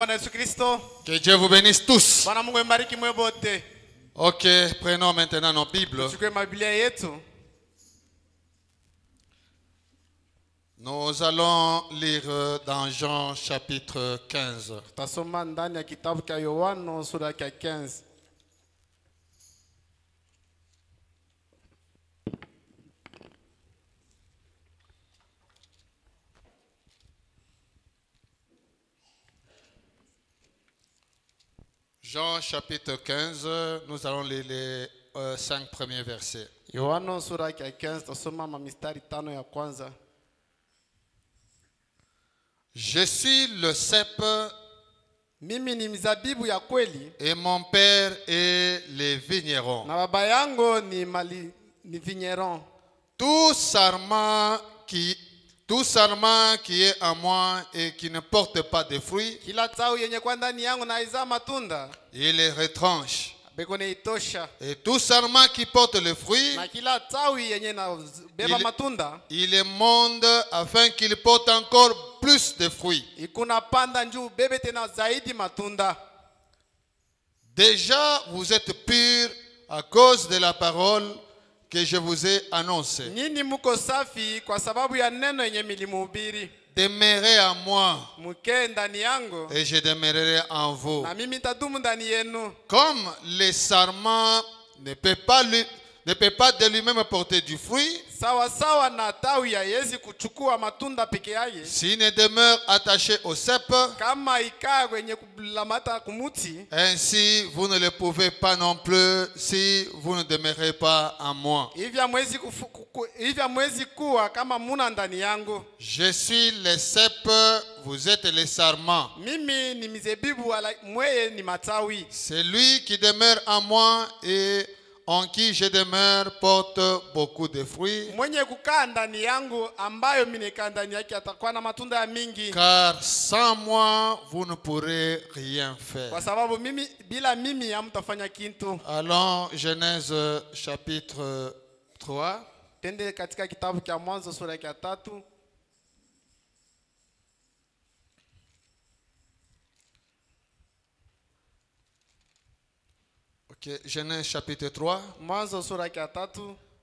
Que Dieu vous bénisse tous. Ok, prenons maintenant nos Bibles. Nous allons lire dans Jean chapitre 15. Jean chapitre 15, nous allons lire les 5 premiers versets. Je suis le cep et mon père est les vignerons. Tout sarment qui est en moi et qui ne porte pas de fruits, il les retranche. Et tout sarment qui porte le fruit, il les monte afin qu'il porte encore plus de fruits. Déjà, vous êtes purs à cause de la parole que je vous ai annoncée. Demeurez en moi et je demeurerai en vous. Comme le sarment ne peut pas de lui-même porter du fruit, s'il ne demeure attaché au cep, ainsi vous ne le pouvez pas non plus si vous ne demeurez pas en moi. Je suis le cep, vous êtes les sarments. Celui qui demeure en moi et en qui je demeure porte beaucoup de fruits. Car sans moi, vous ne pourrez rien faire. Allons, Genèse chapitre 3. Okay, Genèse chapitre 3,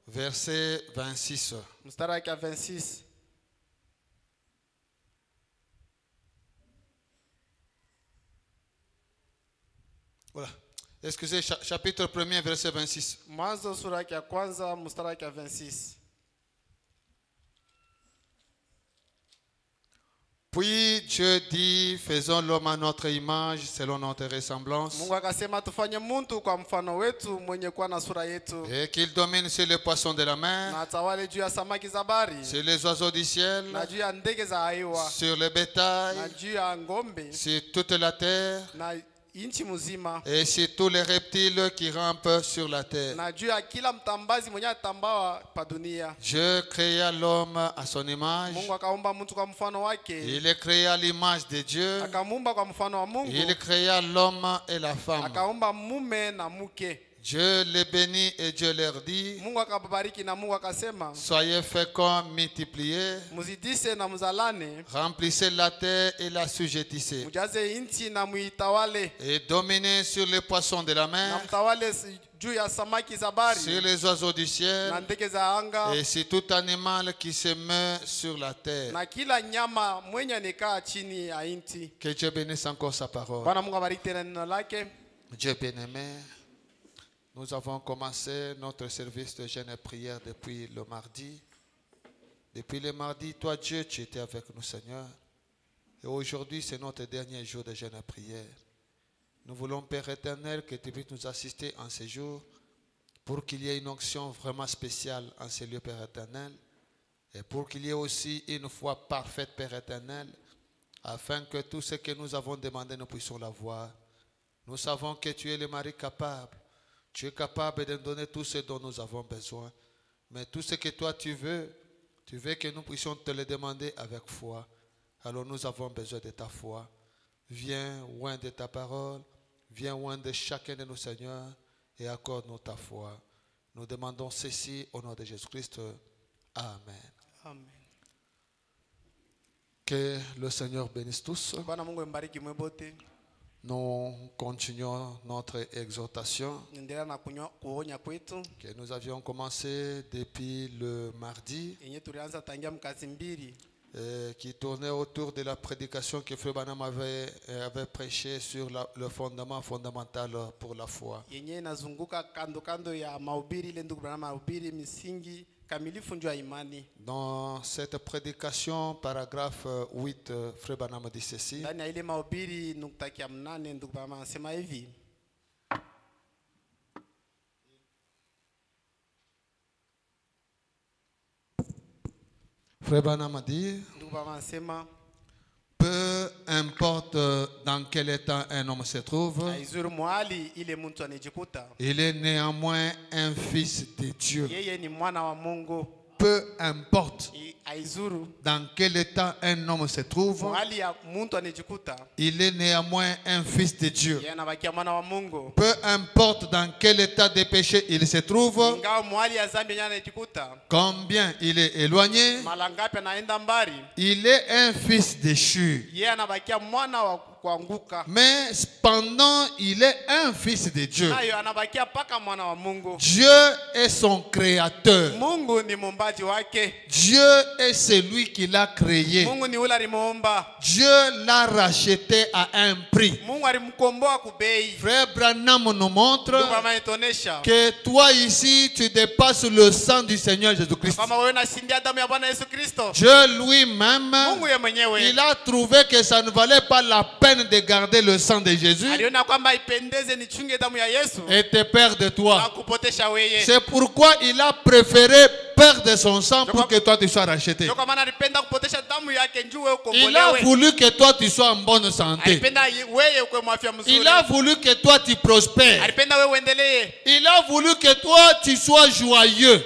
verset 26. Voilà. Excusez, chapitre 1er, verset 26. Puis Dieu dit, faisons l'homme à notre image, selon notre ressemblance, et qu'il domine sur les poissons de la mer, sur les oiseaux du ciel, sur le bétail, sur toute la terre, et sur tous les reptiles qui rampent sur la terre. Dieu créa l'homme à son image. Il est créé à l'image de Dieu. Il créa l'homme et la femme. Dieu les bénit et Dieu leur dit, soyez féconds, multipliez, remplissez la terre et la sujettissez, et dominez sur les poissons de la mer, sur les oiseaux du ciel, et sur tout animal qui se meut sur la terre. Que Dieu bénisse encore sa parole. Dieu bien-aimé, nous avons commencé notre service de jeûne et prière depuis le mardi. Depuis le mardi, toi Dieu, tu étais avec nous, Seigneur. Et aujourd'hui, c'est notre dernier jour de jeûne et prière. Nous voulons, Père éternel, que tu puisses nous assister en ces jours pour qu'il y ait une onction vraiment spéciale en ces lieux, Père éternel. Et pour qu'il y ait aussi une foi parfaite, Père éternel, afin que tout ce que nous avons demandé, nous puissions l'avoir. Nous savons que tu es le mari capable. Tu es capable de nous donner tout ce dont nous avons besoin. Mais tout ce que toi tu veux que nous puissions te le demander avec foi. Alors nous avons besoin de ta foi. Viens loin de ta parole. Viens loin de chacun de nos seigneurs et accorde-nous ta foi. Nous demandons ceci au nom de Jésus-Christ. Amen. Amen. Que le Seigneur bénisse tous. Nous continuons notre exhortation que nous avions commencé depuis le mardi, qui tournait autour de la prédication que Frère Branham avait prêché sur le fondement fondamental pour la foi. Dans cette prédication, paragraphe 8, Frère Branham dit ceci. Frère Branham dit, peu importe dans quel état un homme se trouve, il est néanmoins un fils de Dieu. Peu importe dans quel état un homme se trouve, il est néanmoins un fils de Dieu. Peu importe dans quel état de péché il se trouve, combien il est éloigné, il est un fils déchu. Mais cependant, il est un fils de Dieu. Dieu est son créateur. Dieu est celui qui l'a créé. Dieu l'a racheté à un prix. Frère Branham nous montre que toi ici, tu dépasses le sang du Seigneur Jésus-Christ. Dieu lui-même, il a trouvé que ça ne valait pas la peine de garder le sang de Jésus et te perdre toi. C'est pourquoi il a préféré perdre son sang pour que toi tu sois racheté. Il a voulu que toi tu sois en bonne santé. Il a voulu que toi tu prospères. Il a voulu que toi tu sois joyeux.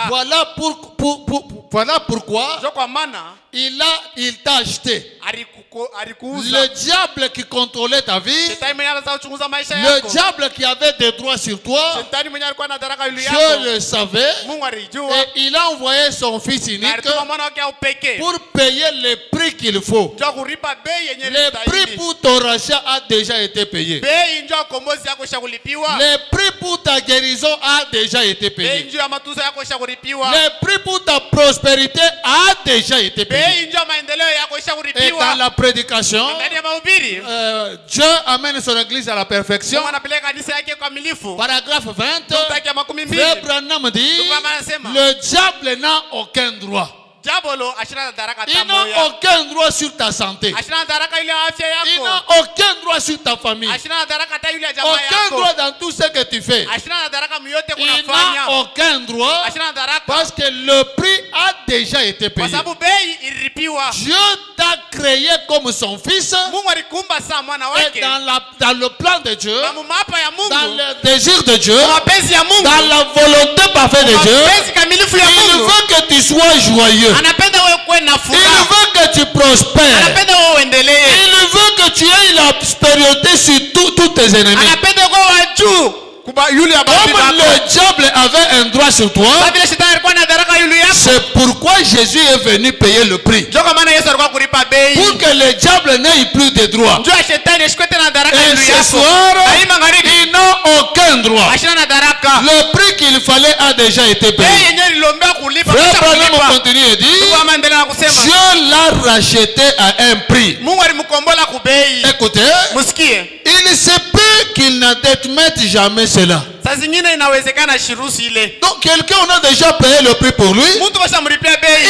Voilà pourquoi il t'a acheté. Le diable qui contrôlait ta vie, le diable qui avait des droits sur toi, Dieu le savait et il a envoyé son fils unique pour payer le prix qu'il faut. Le prix pour ton rachat a déjà été payé. Le prix pour ta guérison a déjà été payé. Le prix pour ta prospérité a déjà été payé. Et dans la prédication, Dieu amène son église à la perfection. Paragraphe 20, Frère Branham dit, le diable n'a aucun droit. Il n'a aucun droit sur ta santé. Il n'a aucun droit sur ta famille. Aucun droit dans tout ce que tu fais. Il n'a aucun droit parce que le prix a déjà été payé. Dieu t'a créé comme son fils. Et dans le plan de Dieu, dans le désir de Dieu, dans la volonté parfaite de Dieu, il veut que tu sois joyeux. Il veut que tu prospères. Il veut que tu aies la prospérité sur tous tes ennemis. Comme le diable avait un droit sur toi, c'est pourquoi Jésus est venu payer le prix. Pour que le diable n'ait plus de droit. Et ce soir, il n'a aucun droit. Le prix qu'il fallait a déjà été payé. Frère Branham continue et dit, Dieu l'a racheté à un prix. Écoutez, il se peut qu'il n'admette jamais cela. Donc quelqu'un on a déjà payé le prix pour lui.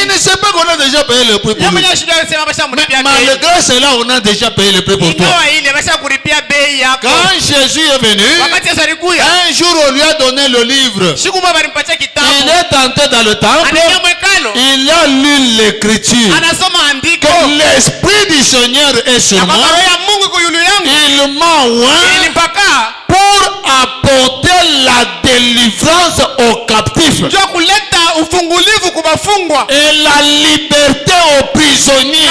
Il ne sait pas qu'on a déjà payé le prix pour lui. Mais malgré cela, on a déjà payé le prix pour toi. Quand Jésus est venu, un jour on lui a donné le livre. Il est entré dans le temple. Il a lu l'écriture. Que l'Esprit du Seigneur est sur moi. Il m'a oint pour apporter la délivrance aux captifs et la liberté aux prisonniers.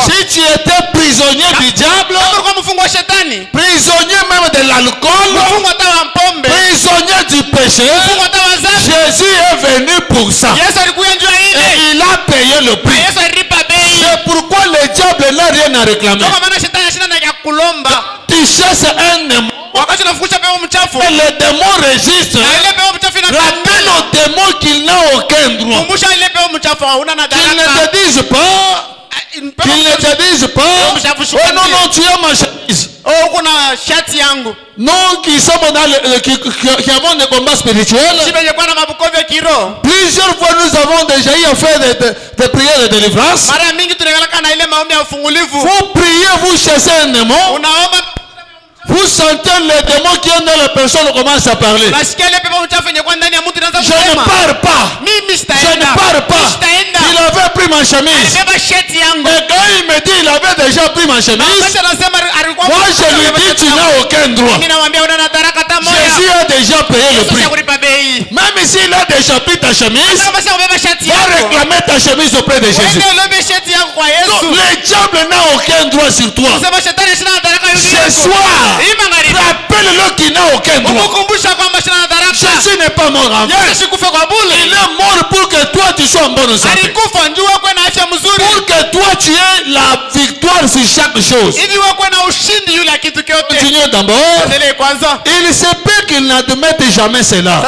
Si tu étais prisonnier du diable, prisonnier même de l'alcool, prisonnier du péché, Jésus est venu pour ça. Et il a payé le prix. C'est pourquoi le diable n'a rien à réclamer. Tu cherches un démon. Et le démon résiste. Rappelle au démon qu'il n'a aucun droit. Qu'il ne te dise pas. Qu'il ne te dise pas. Oh non, non, tu as ma chemise. Nous qui sommes qui avons des combats spirituels. Plusieurs fois nous avons déjà eu à faire des prières de délivrance. Vous priez, vous chassez un démon. Vous sentez le démon qui est dans la personne commence à parler. Je ne pars pas. Je ne pars pas. Il avait pris ma chemise. Et quand il me dit il avait déjà pris ma chemise, moi je lui dis tu n'as aucun droit. Jésus a déjà payé le prix. Même s'il a déjà pris ta chemise, va réclamer ta chemise auprès de Jésus. Donc, le diable n'a aucun droit sur toi. Ce soir, rappelle-le qu'il n'a aucun droit. Jésus n'est pas mort en vain. Il est mort pour que toi tu sois en bonne santé. Pour que toi tu aies la victoire sur chaque chose. Continuons d'abord. Il se peut qu'il n'admette jamais cela.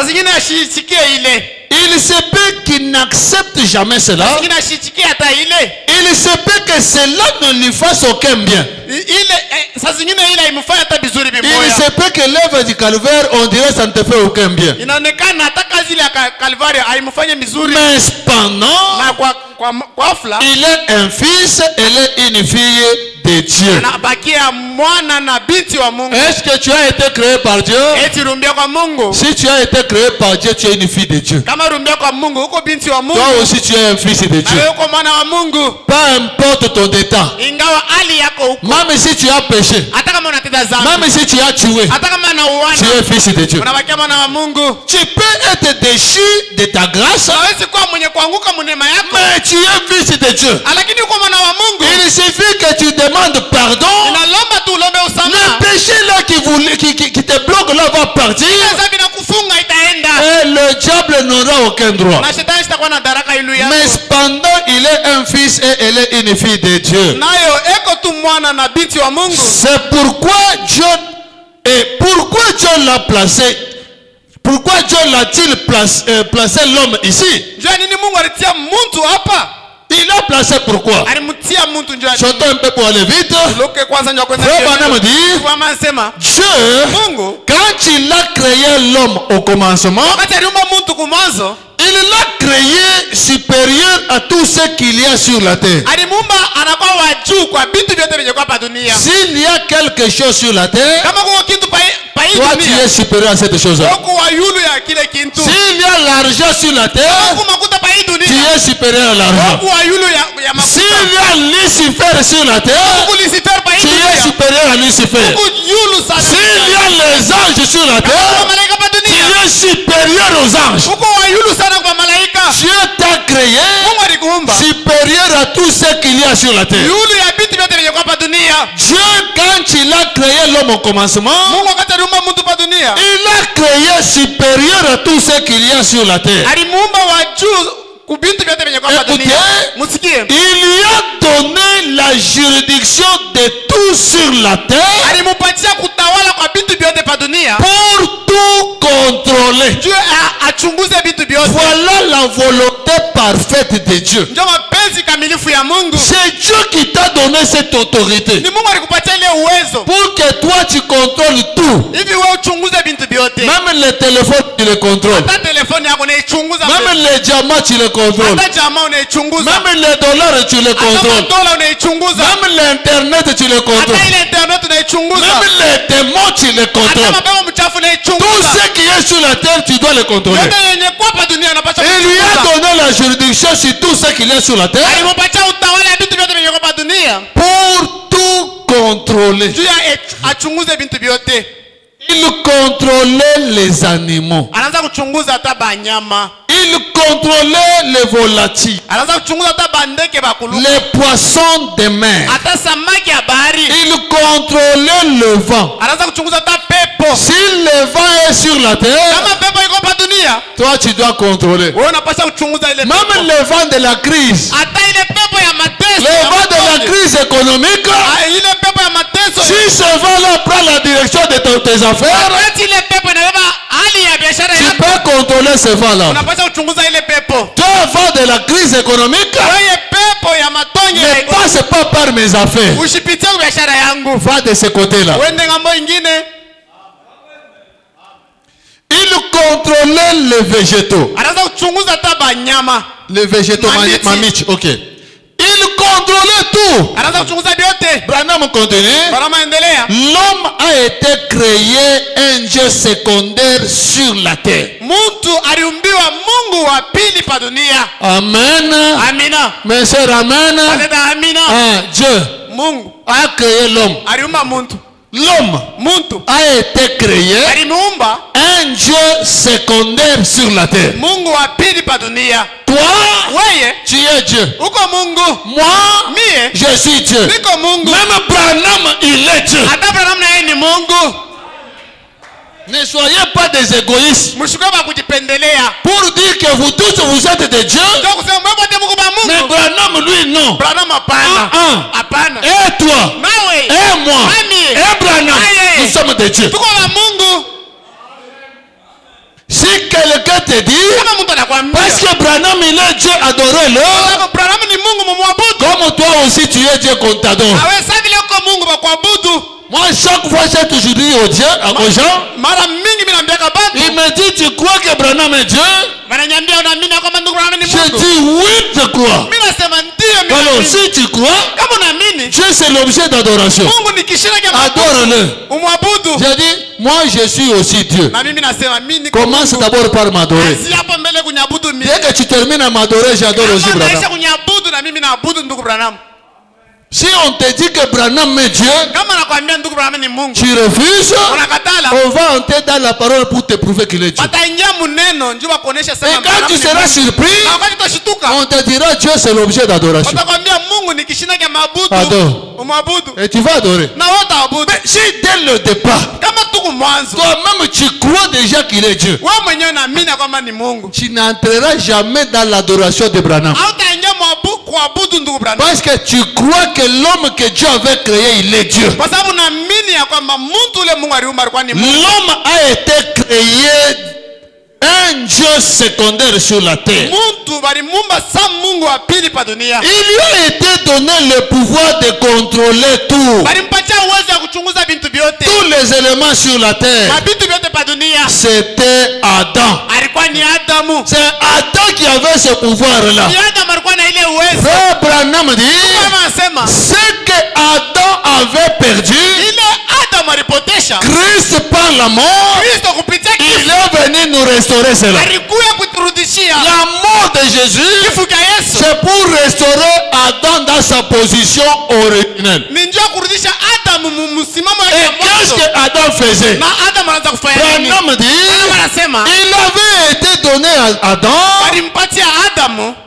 Il se peut qu'il n'accepte jamais cela. Il se peut que cela ne lui fasse aucun bien. Il se peut que l'œuvre du calvaire, on dirait ça ne te fait aucun bien. Mais cependant, il est un fils, elle est une fille de Dieu. Est-ce que tu as été créé par Dieu? Si tu as été créé par Dieu, tu es une fille de Dieu. Toi aussi tu es un fils de Dieu. Peu importe ton état. Même si tu as péché, même si tu as tué, tu es fils de Dieu. Tu peux être déchu de ta grâce, mais tu es fils de Dieu. Il suffit que tu demandes pardon. Le péché là qui te bloque là va partir. Et le diable n'aura aucun droit. Mais cependant, il est un fils et elle est une fille de Dieu. C'est pourquoi Dieu l'a placé. Pourquoi Dieu l'a-t-il placé l'homme ici? Il l'a placé pourquoi? Chantons un peu pour aller vite. Dieu, quand il a créé l'homme au commencement, il l'a créé supérieur à tout ce qu'il y a sur la terre. S'il y a quelque chose sur la terre, toi tu es supérieur à cette chose-là. S'il y a l'argent sur la terre, tu es supérieur à l'argent. S'il y a Lucifer sur la terre, tu es supérieur à Lucifer. S'il y a les anges sur la terre, tu es supérieur aux anges. Dieu t'a créé supérieur à tout ce qu'il y a sur la terre. Dieu, quand il a créé l'homme au commencement, il a créé supérieur à tout ce qu'il y a sur la terre. Écoutez, il a donné la juridiction de tout sur la terre pour tout contrôler. Voilà la volonté parfaite de Dieu. C'est Dieu qui t'a donné cette autorité pour que toi tu contrôles tout. Même les téléphones tu les contrôles. Même les diamants tu les contrôles. Même les dollars tu les contrôles. Même l'internet tu les contrôles. Même les démons tu les contrôles. Tout ce qui est sur la terre tu dois les contrôler. Il lui a donné la juridiction sur tout ce qu'il y a sur la terre pour tout contrôler. Il contrôlait les animaux. Il contrôlait les volatiles, les poissons de mer. Il contrôlait le vent. Si le vent est sur la terre, toi tu dois contrôler. Même le vent de la crise, le vent de la crise économique, si ce vent-là prend la direction de tes affaires, tu peux contrôler ce vent-là. Toi, vent de la crise économique, ne passe pas par mes affaires. Va de ce côté-là. Il contrôlait les végétaux. Les végétaux mamiches, ok. Il contrôlait tout. Branham continue. L'homme a été créé un Dieu secondaire sur la terre. Amen. Mes soeurs, amen. Dieu a créé l'homme. L'homme a été créé un Dieu secondaire sur la terre. Toi, tu es Dieu. Moi, je suis Dieu. Même Branham, il est Dieu. Ne soyez pas des égoïstes pour dire que vous tous vous êtes des dieux. Mais Branham, lui, non. Et toi, et moi, et Branham, nous sommes des dieux. Si quelqu'un te dit, parce que Branham il est Dieu, adorez-le. Comme toi aussi tu es Dieu qu'on t'adore. Moi, chaque fois, j'ai toujours dit aux gens, il me dit, tu crois que Branham est Dieu? Je dis, oui, je crois. Alors, si tu crois, Dieu, c'est l'objet d'adoration. Adore-le. J'ai dit, moi, je suis aussi Dieu. Commence d'abord par m'adorer. Dès que tu termines à m'adorer, j'adore aussi Branham. Si on te dit que Branham est Dieu, tu refuses, on va entrer dans la parole pour te prouver qu'il est Dieu. Et quand tu seras surpris, on te dira Dieu c'est l'objet d'adoration. Adore. Et tu vas adorer. Mais si dès le départ, toi-même tu crois déjà qu'il est Dieu, tu n'entreras jamais dans l'adoration de Branham. Parce que tu crois que l'homme que Dieu avait créé, il est Dieu. L'homme a été créé un Dieu secondaire sur la terre. Il lui a été donné le pouvoir de contrôler tout. Tous les éléments sur la terre. C'était Adam. C'est Adam qui avait ce pouvoir-là. Frère Branham dit, ce que Adam avait perdu, Christ par la mort, il est venu nous restaurer cela. La mort de Jésus, c'est pour restaurer Adam dans sa position originelle. Et qu'est-ce que Adam faisait? Branham dit, il avait été donné à Adam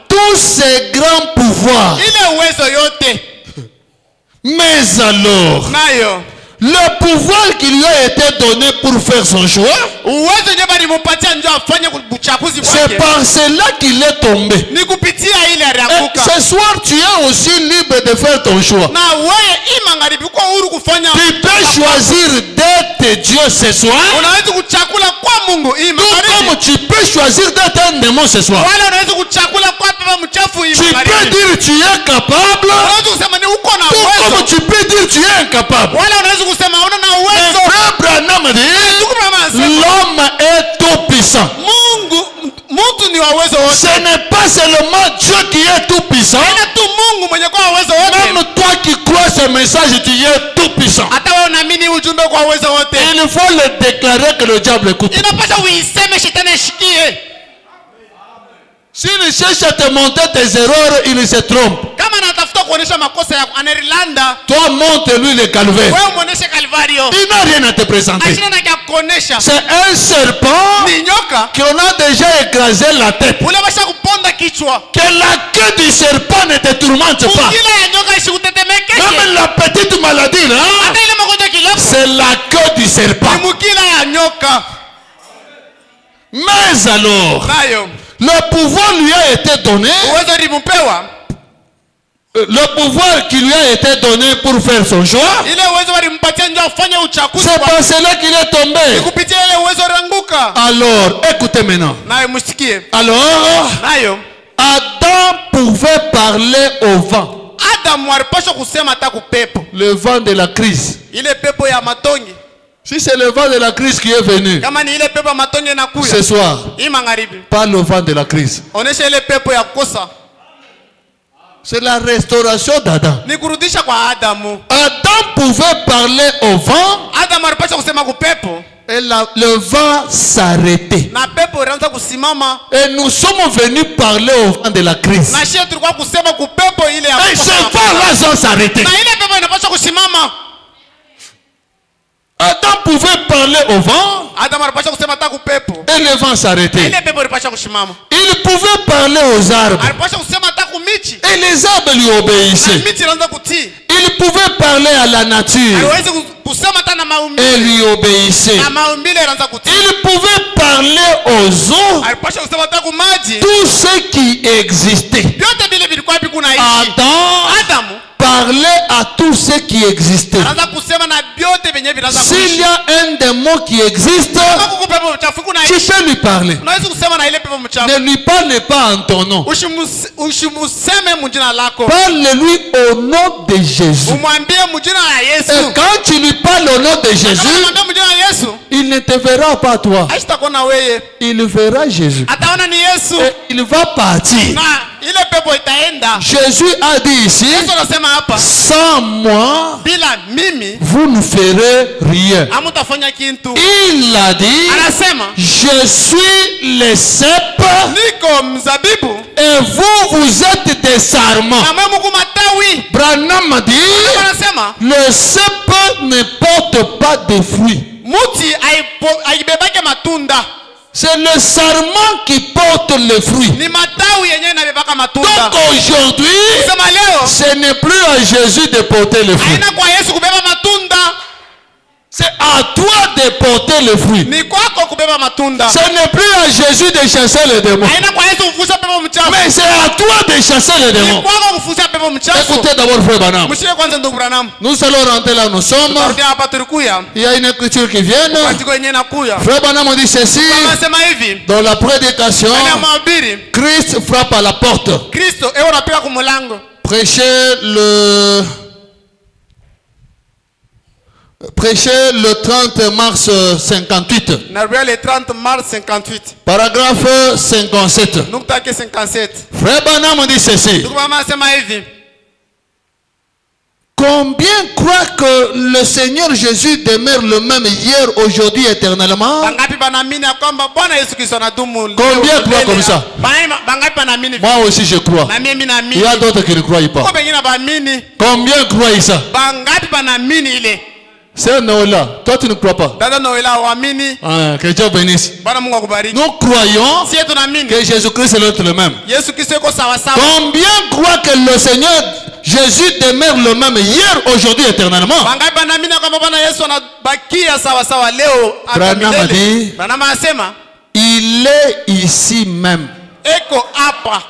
tous ces grands pouvoirs. Mais alors, le pouvoir qui lui a été donné pour faire son choix, c'est par cela qu'il est tombé. Et ce soir, tu es aussi libre de faire ton choix. Tu peux choisir d'être Dieu ce soir, tout comme tu peux choisir d'être un démon ce soir. Tu peux dire tu es capable, tout comme tu peux dire tu es incapable. Mais frère Branham dit, l'homme est tout puissant. Ce n'est pas seulement Dieu qui est tout puissant. Même toi qui crois ce message, tu es tout puissant. Il faut le déclarer que le diable écoute. S'il cherche à te montrer tes erreurs, il se trompe. Toi, montre-lui le calvaire. Il n'a rien à te présenter. C'est un serpent qu'on a déjà écrasé la tête. Que la queue du serpent ne te tourmente pas. Même la petite maladie, là, c'est la queue du serpent. Mais alors, nayo le pouvoir lui a été donné. uwezo limupewa, Le pouvoir qui lui a été donné pour faire son choix. ile uwezo walimpatia ndio afanye uchaguzi. C'est par cela qu'il est tombé. Kupitia ile uwezo ranguka. Alors, écoutez maintenant. Nayo msikie. Alors, Nayo Adam pouvait parler au vent. Adam alipaswa kusema hata kupepo. Le vent de la crise. Ile pepo ya matongi. Si c'est le vent de la crise qui est venu Kama ni ile pepo ya matongi inakuja. ce soir, Hii magharibi. pas le vent de la crise. Onesha ile pepo ya kukosa. C'est la restauration d'Adam. Ni kurudisha kwa Adamu. Adam pouvait parler au vent Adam alipaswa kusema kupepo. et le vent s'arrêtait. Na pepo ilianza kusimama. Et nous sommes venus parler au vent de la crise. Na shie tulikuwa kusema kupepo ile ya Et ce vent-là s'arrêtait. na ile pepo inapaswa kusimama. Adam pouvait parler au vent Adam alipaswa kusema hata kupepo. et le vent Na s'arrêtait. ile pepo ilipaswa kusimama. Il pouvait parler aux arbres Alipaswa kusema hata kumichi. et les arbres lui Na obéissaient. miti ilianza kutii. Il pouvait parler à la nature Aliwezi kusema hata na et maumbile. lui obéissait. Na maumbile ilianza kutii. Il pouvait parler aux eaux, Alipaswa kusema hata kumaji. tout ce qui existait. Vyote vile vilikuwa vikunaishi. Adam Adamu parlait à tout ce qui existait. anaanza kusema na vyote vyenye vinaanza S'il kuishi. y a un démon qui existe, Kama kuko pepo mchafu tu kunaishi. peux lui parler. Unaweza kusema na ile pepo mchafu. Ne lui parle pas en ton nom. Ushimuseme mjina lako. Parle-lui au nom de Jésus. Umwambie mjina la Et Yesu. quand tu lui parles au nom de Kama Jésus, unamwambia mjina la Yesu, il ne te verra pas toi. haitakuona wewe. Il verra Jésus. Ataona ni Yesu. Et il va partir. Na ile pepo itaenda. Jésus a dit ici, Yesu anasema hapa, sans moi, bila mimi vous ne ferez rien. hamtafanya kitu. Il a dit, Anasema, je suis le cep niko mzabibu et vous, vous êtes des sarments. na mwe mko matawi. Branham a dit, Anasema, le cep ne porte pas de fruits. muti haibebake matunda. C'est le sarment qui porte le fruit. Ni matawi yenyewe inabebaka matunda. Donc aujourd'hui, Sema leo, ce n'est plus à Jésus de porter le fruit. haina kwa Yesu kubeba matunda. C'est à toi de porter le fruit. Ni kwako kubeba matunda. Ce n'est plus à Jésus de chasser les démons. Haina kwa Yesu kufuza pepo mchafu. Mais c'est à toi de chasser les Ni démons. kwako kufuza pepo mchafu. Écoutez d'abord Frère Branham. Mshike kwanza ndugu Branham. Nous allons rentrer là où nous sommes. Turudia hapa tulikuya. Il y a une écriture qui vient. Katika yenyewe nakuya. Frère Branham dit ceci. Anasema hivi. Dans la prédication, Ndani ya mahubiri, Christ frappe à la porte. Kristo ewe unapiga kwa mlango. Prêchez le 30 mars 58. Narudia le 30 mars 58. Paragraphe 57. Nukta yake 57. Frère Branham dit ceci. Ndugu mama anasema hivi. Combien croient que le Seigneur Jésus demeure le même hier, aujourd'hui, éternellement? Bangapi banaamini ya kwamba Bwana Yesu Kristo anadumu? Combien croient comme ça? Bangapi banaamini? Moi aussi je crois. Na mimi Il naamini. y a d'autres qui ne croient pas. Kwa wengine baamini. Combien croient ça? Bangapi banaamini ile? C'est Noël. Toi tu ne crois pas. Dada Noela waamini. Ah, que Dieu bénisse. Bwana Mungu akubariki. Nous croyons Sisi tunaamini que Jésus-Christ est le même. Yesu Kristo yuko sawa sawa. Combien croient que le Seigneur Jésus demeure le même hier, aujourd'hui, éternellement? Bangapi banaamini kwamba Bwana Yesu anabakia sawa sawa leo hata Branham milele? dit, Branham anasema il est ici même. eko hapa.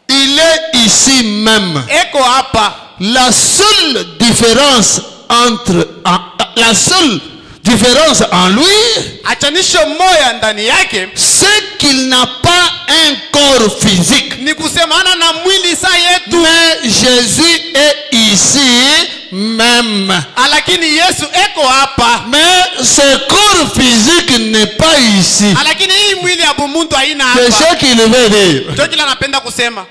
Il est ici même. Eko hapa. La seule différence en lui, Achanisho moya ndani yake c'est qu'il n'a pas un corps physique. ni kusemana na mwili saa yetu. Mais Jésus est ici même. Lakini Yesu eko hapa. Mais ce corps physique n'est pas ici. Lakini hii mwili ya bumuntu haina C'est hapa. ce qu'il veut dire. Ndio kila anapenda kusema.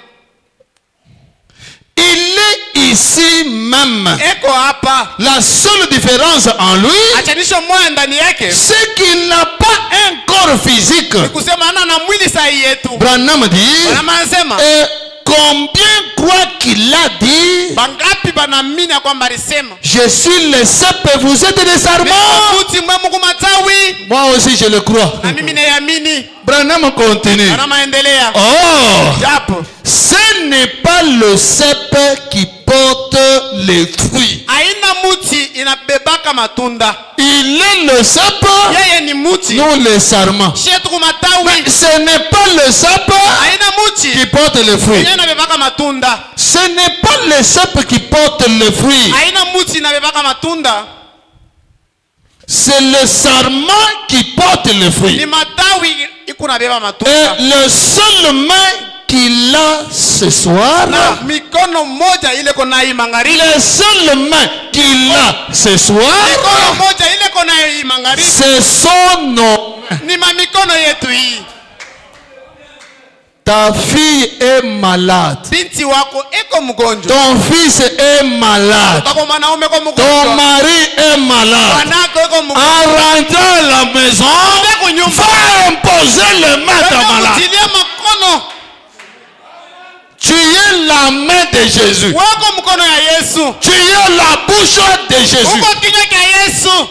Il est ici même. Eko hapa. La seule différence en lui, Achanisho moya ndani yake c'est qu'il n'a pas un corps physique. ni kusemana na mwili saa yetu. Branham dit, Branham anasema et combien croient qu'il a dit, bangapi banaamini ya kwamba alisema je suis le cep et vous êtes des sarments? kuti mwe Mungu matawi. Moi aussi je le crois. Na mimi naiamini. Branham continue. Branham aendelea. Oh, Japo ce n'est pas le cep qui porte les fruits. haina muti inabebaka matunda. Il est le sapin, Yeye ni muti. nous les sarments. Shetu kumatawi. Mais ce n'est pas le sapin Aina muti. qui porte les fruits. Yeye inabebaka matunda. Ce n'est pas le sapin qui porte les fruits. Aina muti inabebaka matunda. C'est le sarment qui porte les Ni fruits. matawi ikunabeba matunda. Et le seul main qu'il a ce soir, Na mikono moja ile kona hii magharibi. le seul main qu'il a ce soir, Mikono moja ile kona hii magharibi. ce sont nos mains. Ni mamikono yetu hii. Ta fille est malade. Binti wako eko mgonjwa. Ton fils est malade. Kwa mwanaume kwa Ton mgonjwa. mari est malade. Wanako eko mgonjwa. En rentrant à la maison, va imposer les mains à ta malade. Kutilia makono. Tu es la main de Jésus. Wako mkono ya Yesu. Tu es la bouche de Jésus. Uko kinywa cha Yesu.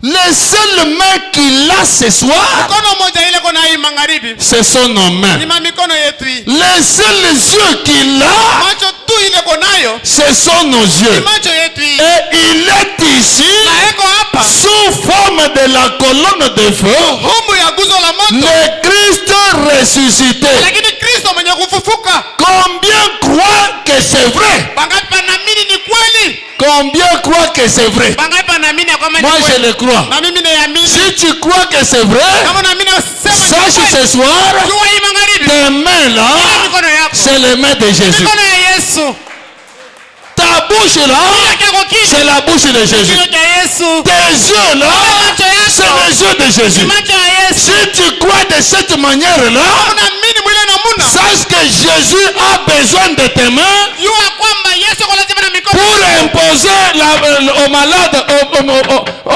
Les seules mains qu'il a ce soir, Mkono moja ile kona hii magharibi. ce sont nos mains. Ni mamikono yetu hii. Les seuls yeux qu'il a, Macho tu ile konayo. ce sont nos Ni yeux. macho yetu hii. Et il est ici Na eko hapa. sous forme de la colonne de feu, Humu ya guzo la moto. le Christ ressuscité. Lakini Kristo mwenye kufufuka. Combien croient que c'est vrai? Bangapi wanaamini ni kweli? Combien croient que c'est vrai? Bangapi wanaamini kwamba ni Moi je kweli? le crois. Na mimi naamini. Si tu crois que c'est vrai, Kama unaamini sema ni sache kweli. ce soir, Jua hii magharibi. tes mains là, Ile mikono yako. c'est les mains de Jésus. Mikono ya Yesu. Ta bouche là, Kinywa chako kipi? c'est la bouche de Jésus. Kinywa cha Yesu. Tes yeux là, Macho yako. c'est les yeux de Jésus. Macho ya Yesu. Si tu crois de cette manière-là, Unaamini mwile na muna. sache que Jésus a besoin de tes mains Jua kwamba Yesu kwa lazima na mikono. pour imposer au malade,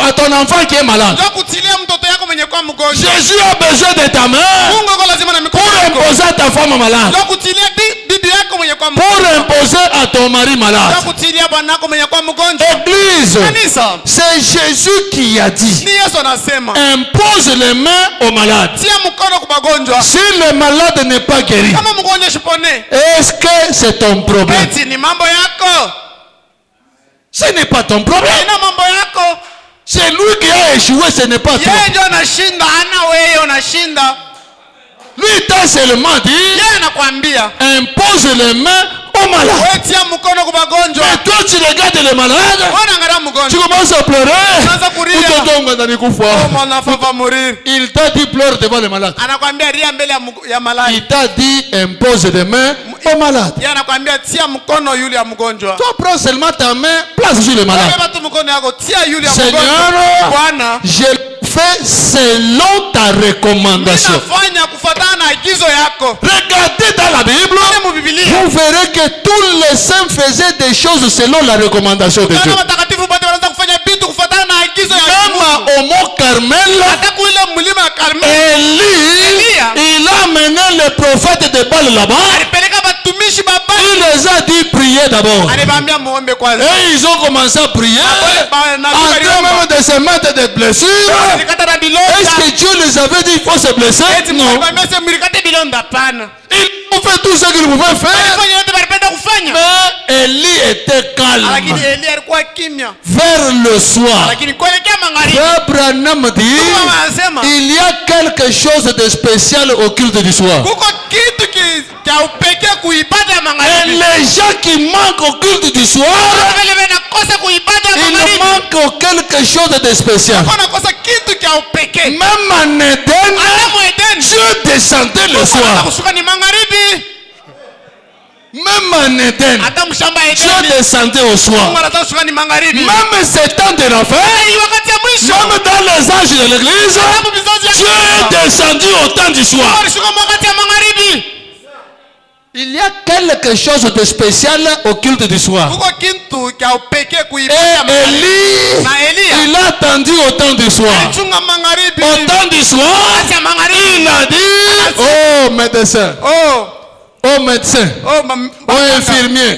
à ton enfant qui est malade. Ndio kutilia mtoto yako mwenye kwa mgonjwa. Jésus a besoin de ta main Mungu kwa lazima na mikono pour yako. imposer à ta femme malade, Ndio kutilia bibi yako mwenye kwa pour mgonjwa. imposer à ton mari malade. Ndio kutilia bwana yako mwenye kwa mgonjwa. Église, Kanisa. c'est Jésus qui a dit, Ni Yesu anasema. impose les mains aux malades. Tia mkono kwa magonjwa. Si le malade n'est pas guéri, Kama mgonjwa shipone. est-ce que c'est ton problème? Eti ni mambo yako. Ce n'est pas ton problème. Haina mambo yako. C'est lui qui a échoué, ce n'est pas toi. Yeye ndio anashinda, hana wewe unashinda. Lui t'a seulement dit, Yeye anakuambia, impose les mains aux malades. wewe tia mkono kwa magonjwa. Mais toi tu regardes les malades, Wewe unaangalia tu mgonjwa. commences à pleurer. Unaanza kulia. Utotonga ndani kufa. Oh mwana fafa mourir. Il t'a dit pleure devant les malades. Anakuambia ria mbele ya malai. Il t'a dit impose les mains aux malades. Yeye anakuambia tia mkono yule ya mgonjwa. Toi prends seulement ta main, place sur les malades. Beba tu mkono yako, tia yule ya mgonjwa. Seigneur, Bwana, je fais selon ta recommandation. ninafanya kufuatana na agizo yako. Regardez dans la Bible, Mu Biblia. vous verrez que tous les saints faisaient des choses selon la recommandation de Dieu. Kama watakatifu wote wanaanza kufanya vitu kufuatana na agizo ya Même Mungu. au mont Carmel, Hata kule mlima wa Karmeli Élie, il a amené les prophètes de Baal là-bas. alipeleka watumishi baba. Il les a dit prier d'abord. Aliwaambia muombe kwanza. Et ils ont commencé à prier. Na En train même de se mettre des blessures. alikata na bilonda. Est-ce que Dieu les avait dit qu'il faut se blesser? Non. Aliwaambia sasa mlikate bilonda pana. Ils ont fait tout ce qu'ils pouvaient faire. Alifanya yote walipenda kufanya. Mais Élie était calme. Lakini Elia alikuwa kimya. Vers le soir, Lakini kuelekea magharibi, Frère Branham dit, Mungu anasema il y a quelque chose de spécial au culte du soir. kuko kitu cha upekee kuipata Et magharibi. les gens qui manquent au culte du soir, Wale wanakosa kuipata il magharibi. manque quelque chose de spécial. Wanakosa kitu cha upekee. Même en Éden, Adamu Eden. Dieu descendait le soir. Kushuka ni magharibi. Même en Éden, Hata mshamba Dieu Eden. descendait au soir. Mungu anataka kushuka ni magharibi. Même ces temps de l'enfer, Hii wakati ya mwisho. même dans les âges de l'église, Sababu vizazi ya Dieu est descendu au temps du soir. alishuka wakati ya magharibi. Il y a quelque chose de spécial au culte du soir. Kuko kitu cha upekee Et kuipata magharibi. Élie, Na Elia il a attendu au temps du soir. alichunga magharibi. Au temps du soir, Wakati ya magharibi. il a dit, oh médecin, oh médecin, oh infirmier,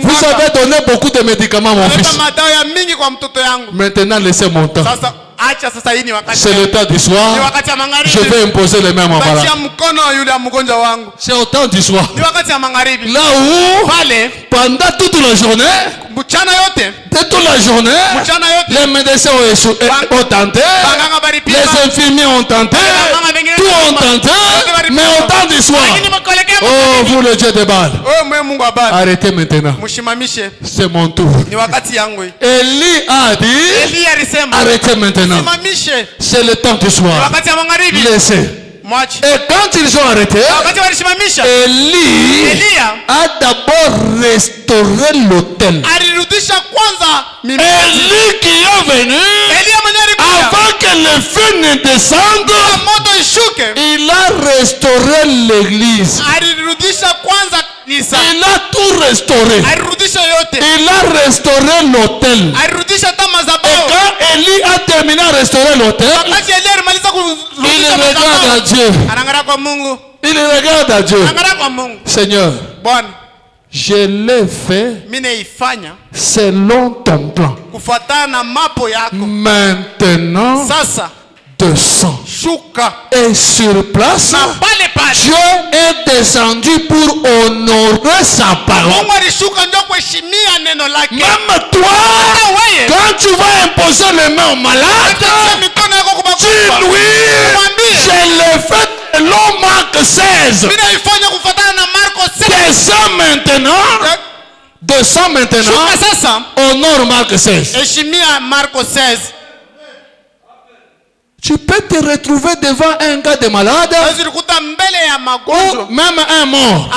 vous avez donné beaucoup de médicaments à mon fils. madawa ya mingi kwa mtoto yangu. Maintenant laissez mon temps. Sasa acha sasa hii ni wakati. C'est le temps du Ni soir. wakati ya magharibi. Je vais imposer les mains à mon malade. Tatia mkono yule ya mgonjwa wangu. C'est au temps du soir. Ni wakati ya magharibi. Là où, Pale pendant toute la journée, mchana yote de tous la journée, les médecins ont tenté, les infirmiers ont tenté, tout ont tenté, mais au temps du soir, oh, vous le Dieu de Baal, arrêtez maintenant. C'est mon tour. Élie a dit, arrêtez maintenant. C'est le temps du soir. Laissez. Et quand ils ont arrêté, Élie a d'abord restauré l'autel. Élie qui est venu, avant que le feu ne descende, il a restauré l'église. Il a tout restauré. Il a restauré l'autel. Et quand Élie a terminé à restaurer l'autel, il regarde à Dieu. Il regarde à Dieu. Seigneur, je l'ai fait selon ton plan. Maintenant, descends. Et sur place, Dieu est descendu pour honorer sa parole. Même toi, quand tu vas imposer les mains au malade, dis-lui, je l'ai fait selon Marc 16. Descends maintenant, honore Marc 16. Tu peux te retrouver devant un gars de malade ou même un mort.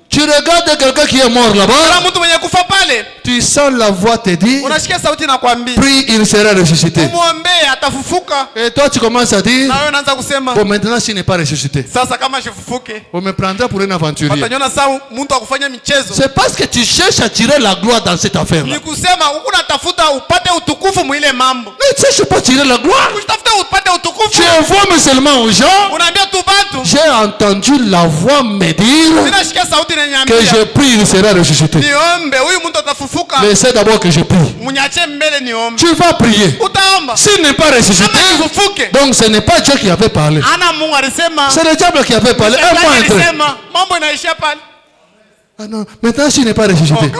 Tu regardes quelqu'un qui est mort là-bas. Tu sens la voix te dire, prie, il sera ressuscité. Et toi tu commences à dire, bon, maintenant s'il n'est pas ressuscité, on me prendra pour un aventurier. C'est parce que tu cherches à tirer la gloire dans cette affaire là. Tu ne cherches pas à tirer la gloire. Tu informes seulement aux gens. J'ai entendu la voix me dire que je prie, il sera ressuscité. Laissez d'abord que je prie. Tu vas prier. S'il n'est pas ressuscité, donc ce n'est pas Dieu qui avait parlé. C'est le diable qui avait parlé. Un mois entre. Ah non, maintenant s'il n'est pas ressuscité,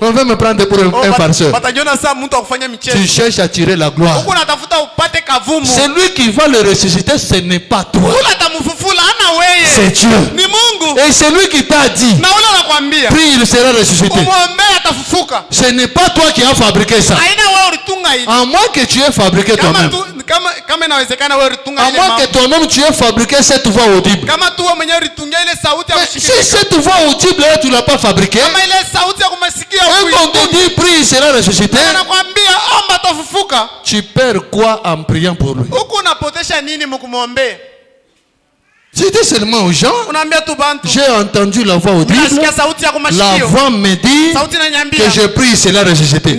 on va me prendre pour un farceur. Tu cherches à tirer la gloire. Celui qui va le ressusciter, ce n'est pas toi. C'est Dieu. Et celui qui t'a dit, prie, il sera ressuscité. Ce n'est pas toi qui as fabriqué ça. À moins que tu aies fabriqué toi-même. À moins que toi-même tu aies fabriqué cette voix audible. Si cette voix audible, tu ne l'as pas fabriquée, et qu'on te dit prie, il sera ressuscité, tu perds quoi en priant pour lui? C'était seulement aux gens. J'ai entendu la voix audible. La voix me dit que je prie, cela ressuscité.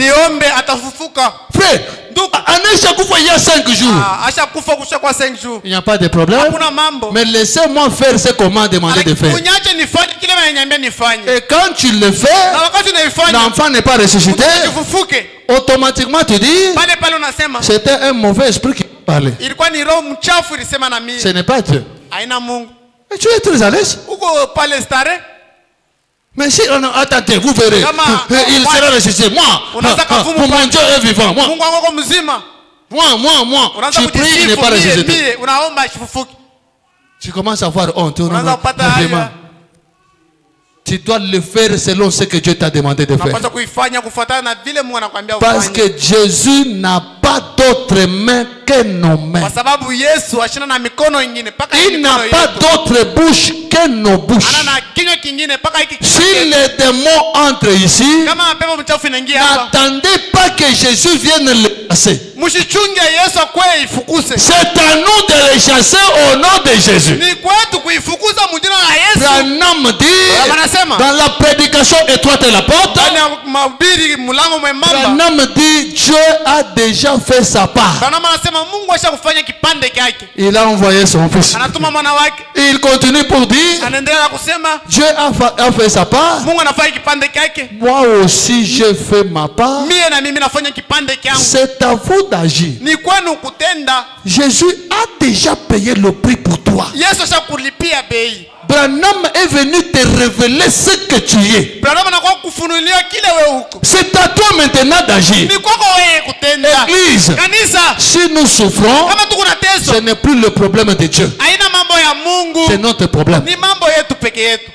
Frère, à chaque fois il y a 5 jours. Il n'y a pas de problème. Mais laissez-moi faire ce qu'on m'a demandé de faire. Et quand tu le fais, l'enfant n'est pas ressuscité. Automatiquement tu dis, c'était un mauvais esprit qui parlait. Ce n'est pas Dieu. Mais tu es très à l'aise. Mais si on a attendez, vous verrez, il sera ressuscité. Moi, mon Dieu est vivant. Moi, tu pries, il n'est pas ressuscité. Tu commences à avoir honte. Vraiment. Tu dois le faire selon ce que Dieu t'a demandé de faire. Parce que Jésus n'a pas d'autre main que nos mains. Il n'a pas d'autre bouche que nos bouches. Si les démons entrent ici, n'attendez pas que Jésus vienne les chasser. C'est à nous de les chasser au nom de Jésus. Branham dit, dans la prédication étroite et la porte, Branham dit, Dieu a déjà fait sa part. Il a envoyé son fils. Il continue pour dire, Dieu a fait sa part. Moi aussi j'ai fait ma part. C'est à vous d'agir. Jésus a déjà payé le prix pour toi. Branham est venu te révéler ce que tu es. C'est à toi toi maintenant d'agir. Ni kwako wewe kutenda. Église, Kanisa, si nous souffrons, kama tuko na teso, ce n'est plus le problème de Dieu. haina mambo ya Mungu. C'est notre problème. Ni mambo yetu peke yetu.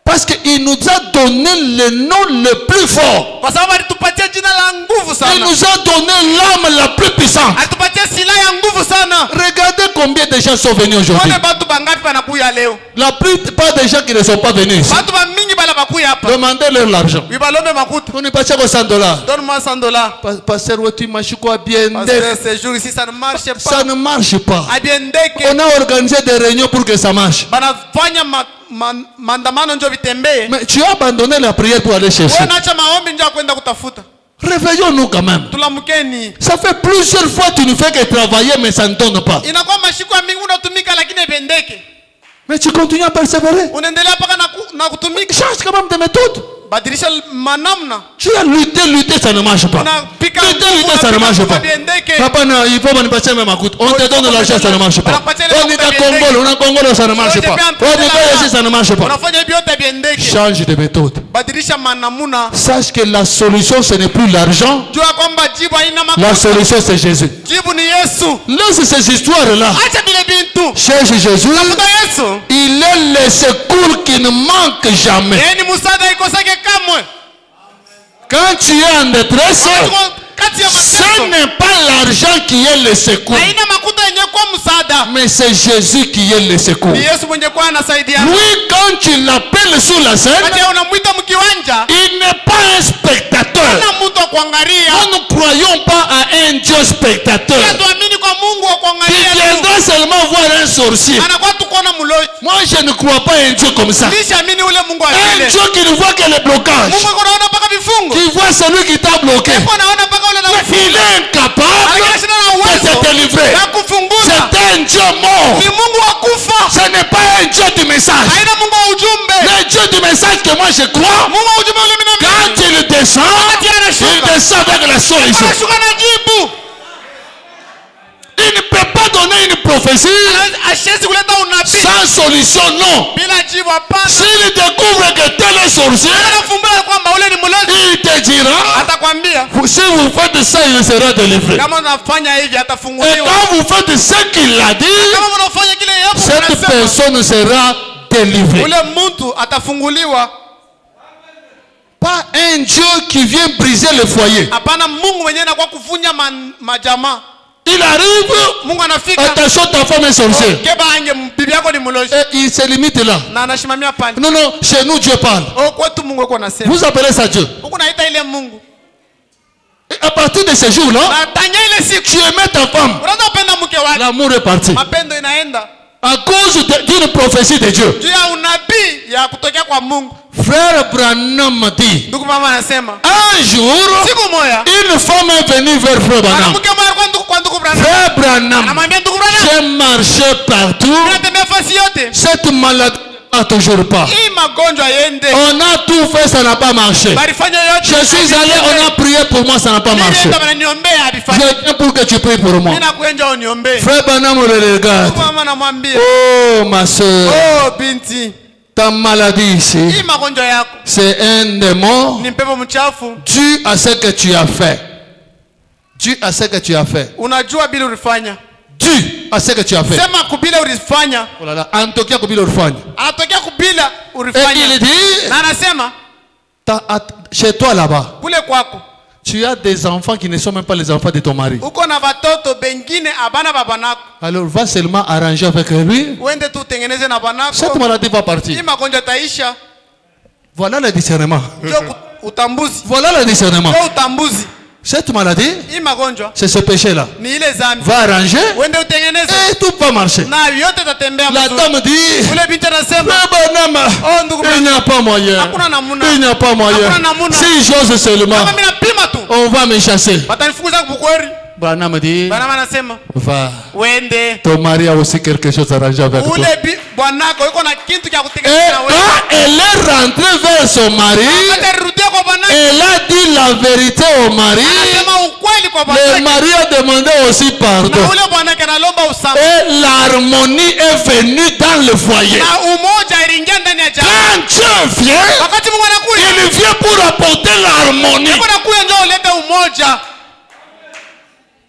Parce qu'il nous a donné le nom le plus fort. Kwa sababu alitupatia jina la nguvu Il sana. nous a donné l'arme la plus puissante. Alitupatia silaha ya nguvu sana. Regardez combien de gens sont venus aujourd'hui. Wale batu bangapi wanakuya leo? La plupart des gens qui ne sont pas venus ici, Batu ba mingi bala bakuya hapa. demandez-leur l'argent. Wibalombe makuta. On est passé à 100 $. Donne-moi $100. Pasteur, tu m'as quoi bien. Parce que ce jour ici ça ne marche pas. Ça ne marche pas. Abiendeke. On a organisé des réunions pour que ça marche. Banafanya maandamano ndio vitembee. Mais tu as abandonné la prière pour aller chercher. Wewe unaacha maombi ndio kwenda kutafuta. Réveillons-nous quand même. Tulamkeni. Ça fait plusieurs fois que tu ne fais que travailler, mais ça ne donne pas. Inakuwa mashiko mingi unatumika lakini ipendeke. Mais tu continues à persévérer. Unaendelea paka na kutumika. Change quand même de méthode. Badilisha manamna. Tu as lutté, ça ne marche pas. Lutter, ça ne marche pas. Papa, non, il faut me passer même à coup. On te donne l'argent, ça ne marche pas. On est à Congo, on a Congo, ça ne marche pas. On est ici, ça ne marche pas. Change de méthode. Sache que la solution, ce n'est plus l'argent. La solution, c'est Jésus. Laisse ces histoires-là. Cherche Jésus. Il est le secours qui ne manque jamais. Quand tu es en détresse, ce n'est pas l'argent qui est le secours, mais c'est Jésus qui est le secours. Lui, quand tu l'appelles sur la scène, il n'est pas un spectateur. Nous ne croyons pas à un Dieu spectateur qui viendra seulement voir un sorcier. Moi, je ne crois pas à un Dieu comme ça. Un Dieu qui ne voit que les blocages, qui voit celui qui t'a bloqué. Il est incapable de te délivrer. C'est un Dieu mort. Ce n'est pas un Dieu du message. Le Dieu du message que moi je crois, quand il descend avec la solution. Il ne peut pas donner une prophétie sans solution, non. S'il découvre que tel est sorcier, il te dira, si vous faites ça, il sera délivré. Et quand vous faites ce qu'il a dit, cette personne sera délivrée. Pas un Dieu qui vient briser le foyer. Il arrive, attention, ta femme est sorcière. Et il se limite là. Non, non, chez nous Dieu parle. Vous appelez ça Dieu. Et à partir de ce jour-là, tu aimais ta femme. L'amour est parti. À cause d'une prophétie de Dieu. Frère Branham dit, un jour, une femme est venue vers Frère Branham. Frère Branham, j'ai marché partout. Cette maladie n'a toujours pas. On a tout fait, ça n'a pas marché. Je suis allé, on a prié pour moi, ça n'a pas marché. Je viens pour que tu pries pour moi. Frère Branham le regarde. Oh ma soeur, ta maladie ici, c'est un démon dû à ce que tu as fait. Dû à ce que tu as fait. Dû à ce que tu as fait. Oh là là, Antokia Kubila Urfanya. Et il dit, chez toi là-bas, tu as des enfants qui ne sont même pas les enfants de ton mari. Alors va seulement arranger avec lui. Cette maladie va partir. Voilà le discernement. Voilà le discernement. Cette maladie, c'est ce péché-là. Va arranger et tout va marcher. La dame dit, il n'y a pas moyen. Il n'y a pas moyen. Si j'ose seulement, on va me chasser. Branham dit, va. Ton mari a aussi quelque chose à arranger avec toi. Et quand elle est rentrée vers son mari, elle a dit la vérité au mari. Le mari a demandé aussi pardon. Et l'harmonie est venue dans le foyer. Quand Quand Dieu vient, wakati Mungu anakuja, il vient pour apporter l'harmonie. anakuja ndio ulete umoja.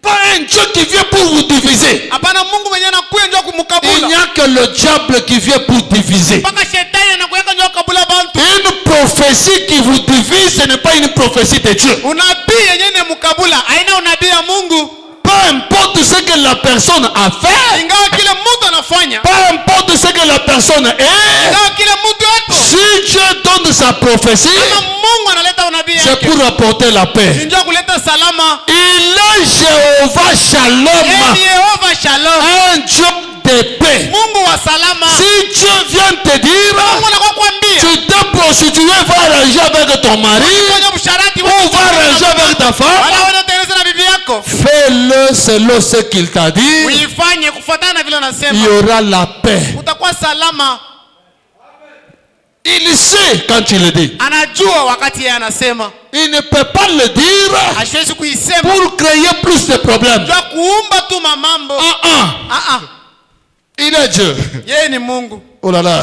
Pas un Dieu qui vient pour vous diviser. Hapana, Mungu mwenyewe anakuja ndio kumkabula. Il n'y a que le diable qui vient pour diviser. Mpaka shetani anakuja ndio kabula bantu. Une prophétie qui vous divise, ce n'est pas une prophétie de Dieu. Unabii yenyewe ni mkabula, haina unabii ya Mungu. Peu importe ce que la personne a fait, Ingawa kila mtu anafanya, peu importe ce que la personne est, ingawa kila mtu hapo, si Dieu donne sa prophétie, kama Mungu analeta unabii c'est yake, pour apporter la paix. ndio kuleta salama. Il est Jéhovah Shalom, Yeye Yehova Shalom, un Dieu de paix. Mungu wa salama. Si Dieu vient te dire, Mungu anakuambia tu t'es prostitué, va arranger avec ton mari, kwenye msharati ou va arranger avec ta femme, wala wewe unatengeneza na bibi yako, fais-le selon ce qu'il t'a dit, uifanye kufuatana na vile il y anasema, aura la paix. utakuwa salama. Il sait quand il le dit. Anajua wakati yeye anasema, Il ne peut pas le dire hasiwezi kuisema pour créer plus de problèmes. ndio kuumba tu mambo. Il est Dieu. Yeye ni Mungu. Oh là là.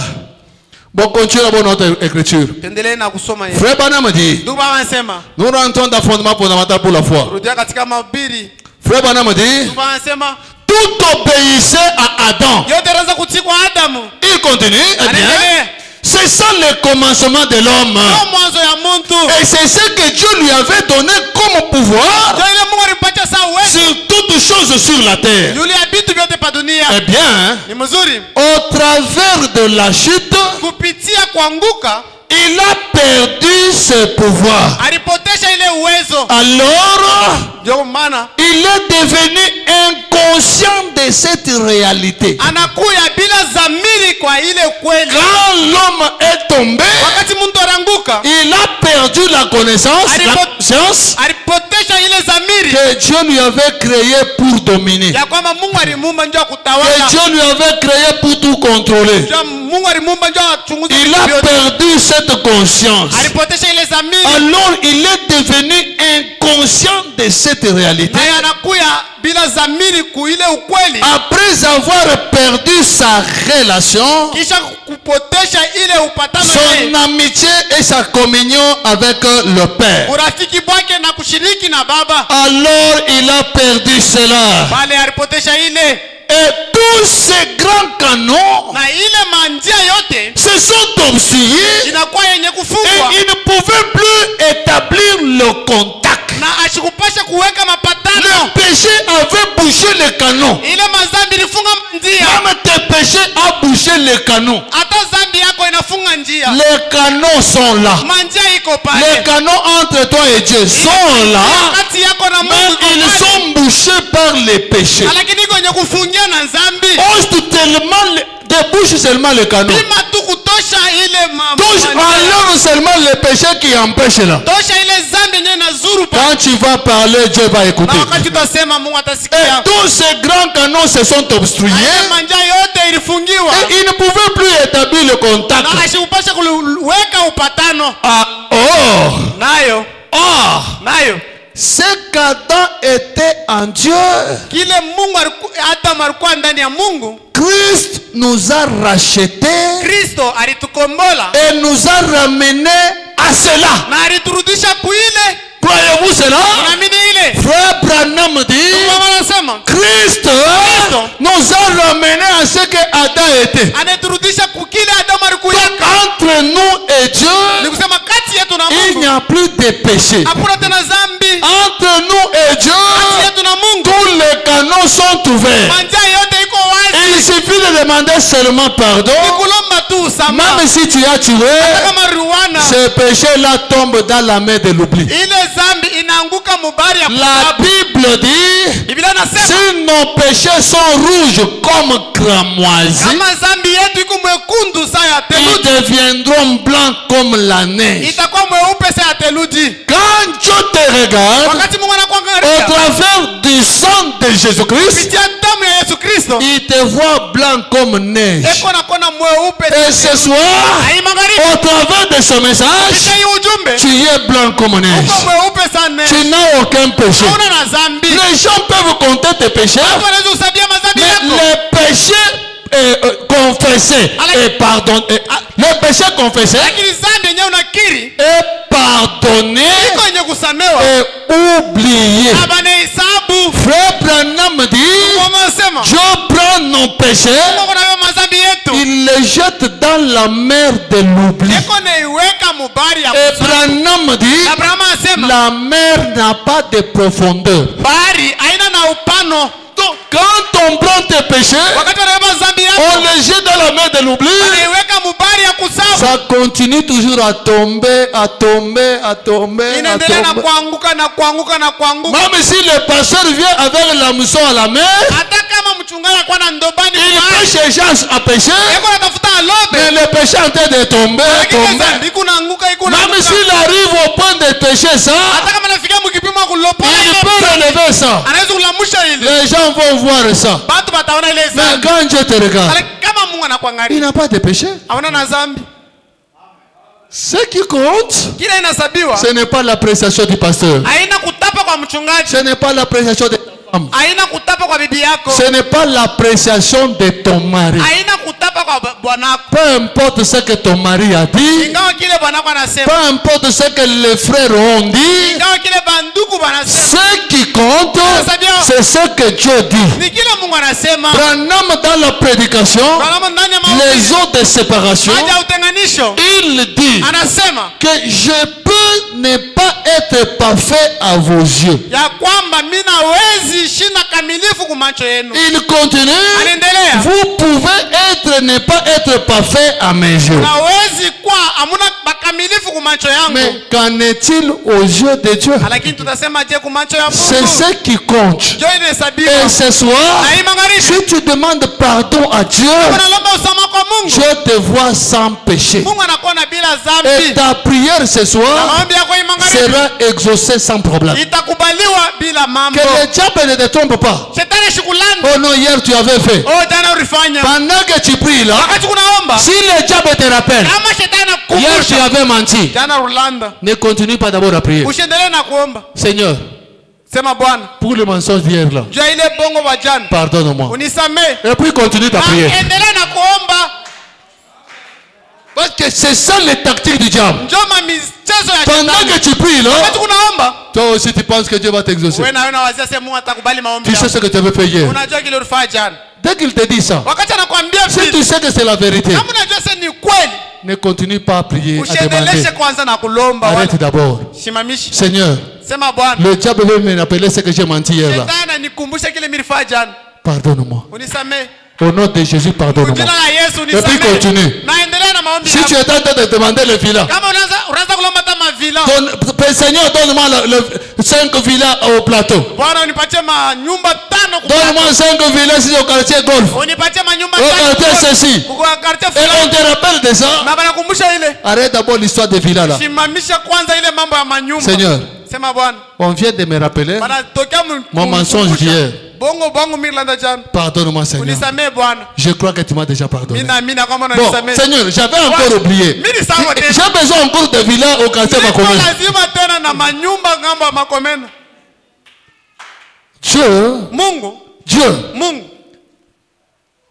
Bon, continue la bonne note écriture. Endelee na kusoma yeye. Frère Branham dit, Ndugu baba anasema, nous rentrons dans le fondement fondamental pour la foi. rudia katika mahubiri. Frère Branham dit, Ndugu baba anasema, tout obéissait à Adam. yote anaanza kutii kwa Adamu. Il continue, eh bien, Anaendelea. c'est ça le commencement de l'homme. Ndio mwanzo ya mtu. Et c'est ce que Dieu lui avait donné comme pouvoir Ndio ile Mungu alimpatia saa uwezo. sur toutes choses sur la terre. Yule ya vitu vyote pa dunia. Eh bien, Ni mzuri. au travers de la chute, Kupitia kuanguka, il a perdu ses pouvoirs. alipotesha ile uwezo. Alors, Ndio maana il est devenu inconscient de cette réalité. anakuya bila dhamiri kwa ile kweli. Quand l'homme est tombé, Wakati mtu anaanguka, il a perdu la connaissance, la conscience alipotesha ile dhamiri que Dieu lui avait créé pour dominer. ya kwamba Mungu alimuumba ndio Que kutawala. Dieu lui avait créé pour tout contrôler. Ndio Mungu alimuumba ndio achunguze Il vitu a vyote. perdu cette conscience. Alipotesha ile dhamiri, Alors il est devenu inconscient de cette réalité. naye anakuya bila dhamiri ku ile ukweli. Après avoir perdu sa relation, Kisha kupotesha ile upatano son yeye, amitié et sa communion avec le Père. urafiki bwake na kushiriki na Baba, Alors il a perdu cela. pale alipotesha ile, Et tous ces grands canons na ile manjia yote se sont obstrués inakuwa yenye et kufungwa, il ne pouvait plus établir le contact. na ashikupasha kuweka mapatano. Le péché avait bouché les canons. Ile mazambi ilifunga njia, Même tes péchés ont bouché les canons. hata zambi yako inafunga njia. Les canons sont là. Manjia iko Les pale, canons entre toi et Dieu sont là. kati yako na Mais Mungu iko ils pale. sont bouchés par les péchés. Lakini iko yenye kufungia na zambi. Ose tellement débouche seulement les canons. Pima tu kutosha ile Touche alors seulement les péchés qui empêchent là. tosha ile zambi yenye nazuru pa. Quand tu vas parler, Dieu va écouter. Na wakati utasema Mungu Et atasikia. tous ces grands canons se sont obstrués. Ile manjia yote ilifungiwa, Et ils ne pouvaient plus établir le contact. na ashikupasha kuweka upatano. Or, Nayo ce qu'Adam était en Dieu, kile Mungu Adamu alikuwa ndani ya Mungu, Christ nous a rachetés Kristo alitukombola et nous a ramenés à cela. na aliturudisha kuile. Croyez-vous cela? Unaamini ile? Frère Branham dit, Mungu anasema Christ nous a ramenés à ce que Adam était. anaturudisha kukile Adamu alikuwa. Entre nous et Ni Dieu, kusema kati yetu na il n'y Mungu a plus de péché. hakuna tena zambi. Entre nous et Kati Dieu, yetu na Mungu tous les canaux sont ouverts. manjia yote iko wazi. Il suffit de demander seulement pardon. Ni kulomba tu samaha. Même si tu as tué, Kama ruwana, ce péché-là tombe dans la main de l'oubli. ile zambi inaanguka mubari ya La kitabu. Bible dit, Biblia inasema si nos péchés sont rouges comme cramoisi, kama zambi yetu iko mwekundu saa ya ils theluji, deviendront blancs comme la neige. itakuwa mweupe saa ya theluji. Quand Dieu te regarde, Wakati Mungu au anakuangalia travers du sang de Jésus-Christ, kupitia damu ya Yesu Kristo, il te voit blanc comme neige. eko nakona mweupe. Et ce soir, Hai magharibi, au travers de ce message, kupitia hii ujumbe, tu es blanc comme neige. uko mweupe sana. Tu n'as aucun péché. Hauna na zambi. Les gens peuvent compter tes péchés, Watu wanaweza kusabia mazambi mais yako. les péchés qu'on confessé et pardonné, le péché confessé lakini dhambi yenyewe unakiri est pardonné iko yenye kusamewa et oublié. abanahesabu. Frère Branham dit, Wamesema Dieu prend nos péchés, Mungu na madhambi yetu il les jette dans la mer de l'oubli. iko naiweka mubari ya Et kusahau. Branham dit, Abrahamu asema la mer n'a pas de profondeur. bahari haina na upano. Donc, quand on prend tes péchés, Wakati wanabeba dhambi on yako les jette dans la mer de l'oubli. wanaiweka mubari ya kusahau. Ça continue toujours à tomber, à tomber, à tomber, à Inaendelea na tomber. kuanguka na kuanguka na kuanguka. Même si le pasteur vient avec la mousson à la main, Hata kama mchungaji akuwa na ndobani il mahali, peut chercher à pécher, yako anatafuta alobe. mais le péché est en train de tomber, Lakini tomber. dhambi iko naanguka iko Même naanguka. s'il arrive au point de pécher ça, Hata kama nafikia mkipimo wa kulopola il ile, peut relever ça. anaweza kulamusha ile. Les gens vont voir ça. Batu bataona ile Mais dhambi. quand Dieu te regarde, Lakini kama Mungu il anakuangalia, n'a pas de péché. hauna na dhambi. Ce qui compte, Kila inahesabiwa. ce n'est pas l'appréciation du pasteur. Haina kutapa kwa mchungaji. Ce n'est pas l'appréciation de ta femme. Haina kutapa kwa bibi yako. Ce n'est pas l'appréciation de ton mari. Haina kutapa kwa bwanako. Peu importe ce que ton mari a dit, Ingawa kile bwanako anasema. peu importe ce que les frères ont dit, Ingawa kile banduku wanasema. ce qui compte, c'est ce que Dieu dit. Ni kile Mungu anasema. Branham dans la prédication, Bwana ndani ya les mahubiri. eaux de séparation, Haja utenganisho. il dit Anasema que je peux ne pas être parfait à vos yeux. ya kwamba mimi nawezi shinda kamilifu kwa macho yenu. Il continue, Anaendelea. vous pouvez être ne pas être parfait à mes yeux. Nawezi kwa amuna bakamilifu kwa macho yangu. Mais qu'en est-il aux yeux de Dieu? Lakini tutasema je kwa macho ya C'est Mungu? ce qui compte. Ndio inahesabiwa. Et ce soir, Na hii magharibi. si tu demandes pardon à Dieu, Unalomba usamaha kwa Mungu. Dieu te voit sans péché. Mungu anakuona bila Et dhambi. ta prière ce Na soir maombi yako hii magharibi sera exaucée sans problème. itakubaliwa bila mambo. Que le diable ne te trompe pas. Shetani shikulani. Oh non, hier tu avais fait. Oh, jana ulifanya. Pendant que tu pries là, Wakati kunaomba. si le diable te rappelle, Kama shetani hier tu anakukumbusha. avais menti, Jana ulanda. ne continue pas d'abord à prier. Usiendelee na kuomba. Seigneur, Sema Bwana, pour le mensonge d'hier là, jua ile bongo wa jana. pardonne-moi. Unisamee. Et puis continue ta prière. Na endelea na kuomba. Parce que c'est ça les tactiques du diable. Njoo michezo ya Pendant shetani. que tu pries là, Wakati kunaomba. toi aussi tu penses que Dieu va t'exaucer. Wewe na wewe unawazia sema Mungu atakubali maombi Tu sais yako. ce que tu avais fait hier. Unajua kile ulifanya jana. Dès qu'il te dit ça, Wakati anakuambia si tu vile. sais que c'est la vérité, Kama unajua sasa ni kweli. ne continue pas à prier, à demander. Usiendeleshe kwanza na kulomba. Arrête d'abord. Simamisha. Seigneur, Sema Bwana. le diable veut me rappeler ce que j'ai menti hier là. Shetani anikumbusha kile nilifanya jana. Pardonne-moi. Unisamee. Au nom de Jésus, Kwa pardonne-moi. jina la Yesu Et puis continue. unisamee. Na endelea na maombi Si tu yako. es en train de demander le villa, Kama unaanza kulomba hata mavila. Seigneur, donne-moi le 5 villas au plateau. Bwana unipatie manyumba 5 Donne-moi 5 villas ici au quartier golf. unipatie manyumba Au quartier ceci. kwa quartier Et on fulani. te rappelle de ça. Na banakumbusha ile. Arrête d'abord l'histoire des villas là. Simamisha kwanza ile mambo ya manyumba. Seigneur, Sema Bwana. on vient de me rappeler Banatokea mon mensonge d'hier. Bongo bongo Mirlanda jana. Pardonne-moi, Seigneur. Unisamee Bwana. Je crois que tu m'as déjà pardonné. Mimi naamini kwamba Bon, unanisamee. Seigneur, j'avais encore oublié. Mimi sawa tena. J'ai besoin encore de villas au quartier Niko Makomena. lazima tena na manyumba ngambo ya Makomena. Dieu,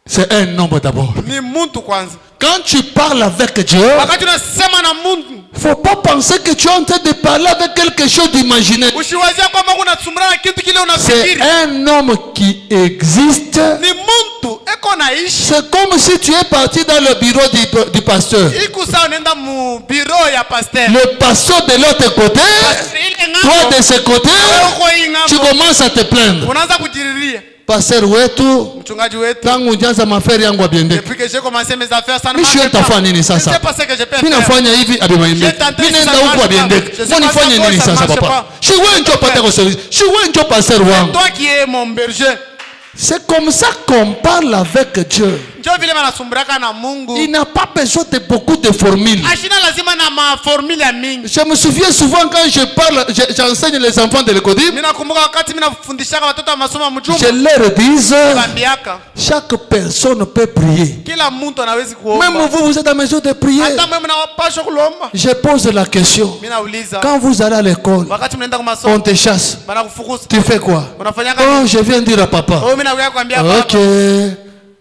c'est un nombre d'abord. Ni muntu kwanza. Quand tu parles avec Dieu, Wakati unasema na Mungu, il ne faut pas penser que tu es en train de parler avec quelque chose d'imaginaire. usiwazia kwamba unasumbuana na kitu kile C'est unafikiri. un homme qui existe. Ni muntu eko naishi. C'est comme si tu es parti dans le bureau du pasteur. Iko sawa unaenda mu bureau ya pasteur. Le pasteur de l'autre côté, Ile toi ngambo. de ce côté, Uko hii tu ngambo. commences à te plaindre. Unaanza kujiriria. Pasteur wetu, Mchungaji wetu. tangu ujanza maferi yangu abiende. Depuis que j'ai commencé mes affaires, ça ne Mimi marche sio pas. nitafanya nini Je sais sasa? pas ce que je peux Mimi faire. nafanya hivi abimaende. J'ai tenté, Mimi ça nenda ne huko marche abiende. pas. Je sais Moi pas nifanye ça nini marche sasa pas. papa? Si wewe ndio pata kwa service. Si wewe ndio pasteur wangu. Toi qui es mon berger. C'est comme ça qu'on parle avec Dieu. Njoo vile wanasumburaka na Mungu. Il n'a pas besoin de beaucoup de formules. Ashina lazima na maformule ya mingi. Je me souviens souvent quand je parle, j'enseigne les enfants de l'école. Mimi nakumbuka wakati mimi nafundishaka watoto wa masomo ya mjumba. Je leur dis, Bambiaka. chaque personne peut prier. Kila mtu anaweza kuomba. Même vous, vous êtes à mesure de prier. Hata mimi nawapasha kulomba. Je pose la question. Mimi nauliza. Quand vous allez à l'école, Wakati mnaenda kwa on masomo, te chasse. banakufukuza. Tu fais quoi? Unafanya Oh, kazi. je viens dire à papa. Oh, mimi nakuya kwambia Ok. baba.